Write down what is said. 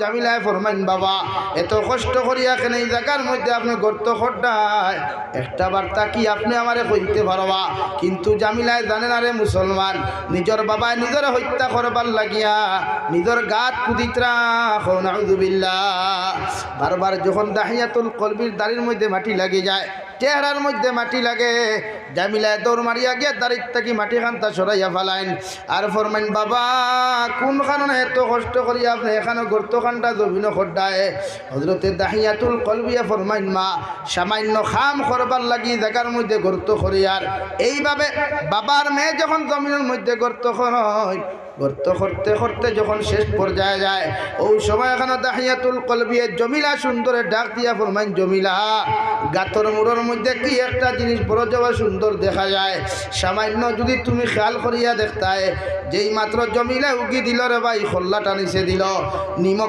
জামিলায় ফরমাইন বাবা এত কষ্ট করিয়া কেন এই জায়গার মধ্যে আপনি গর্ত খড্ডায় একটা বার্তা কি আপনি আমারে কইতে পারবা কিন্তু জামিলায় জানেন আরে মুসলমান নিজের বাবায় নিজের হত্যা করবার লাগিয়া নিজের গাত কুদিত্রা নাউযুবিল্লাহ বারবার যখন দাহিয়াতুল কলবির দাড়ির মধ্যে মাটি লাগে যায় চেহারার মধ্যে মাটি লাগে জামিলায় দৌড় মারিয়া গিয়া দাড়ির থেকে মাটি খান্তা সরাইয়া ফেলাইন আর ফরমাইন বাবা কোন কারণে এত কষ্ট করি আপনি এখানে গর্ত খানটা জমিন খড্ডায় হযরতে দাহিয়াতুল কলবিয়া ফরমাইন মা সামান্য খাম করবার লাগি জায়গার মধ্যে গর্ত করিয়ার এইভাবে বাবার মেয়ে যখন জমিনের মধ্যে গর্ত হয় গর্ত করতে করতে যখন শেষ পর্যায়ে যায় ওই সময় এখানে দাহিয়াতুল কলবিয়া জমিলা সুন্দরে ডাক দিয়া ফরমাইন জমিলা গাতর মুড়োর মধ্যে কি একটা জিনিস বড় যাওয়া সুন্দর দেখা যায় সামান্য যদি তুমি খেয়াল করিয়া দেখতায় যেই মাত্র জমিলা উগি দিল রে ভাই খোল্লা টানিছে দিল নিমক